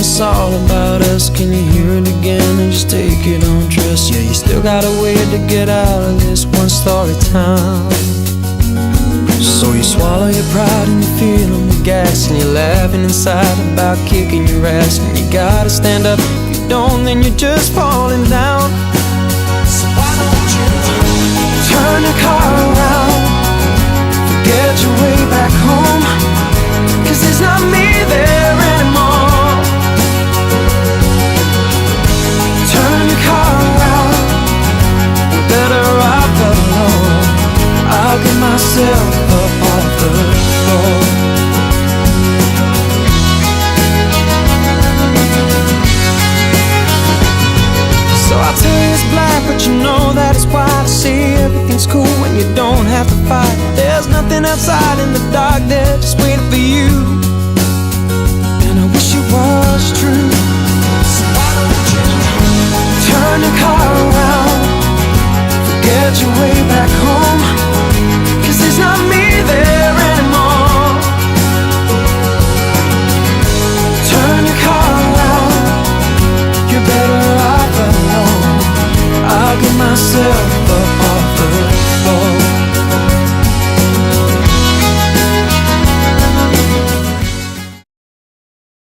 it's all about us. Can you hear it again and just take it on trust? Yeah, you still got a way to get out of this one-story town. So you swallow your pride and you're feeling the gas, and you're laughing inside about kicking your ass. And you gotta stand up, if you don't then you're just falling down. So why don't you turn your car around, forget your way back home, 'cause there's not me there anymore. Turn your car around, we're better off alone. I'll get myself up off the floor. So I'll tell you it's black, but you know that it's white. I see everything's cool when you don't have to fight. There's nothing outside in the dark there just waiting for you, and I wish it was true. So why don't you turn your car around, forget your way back home,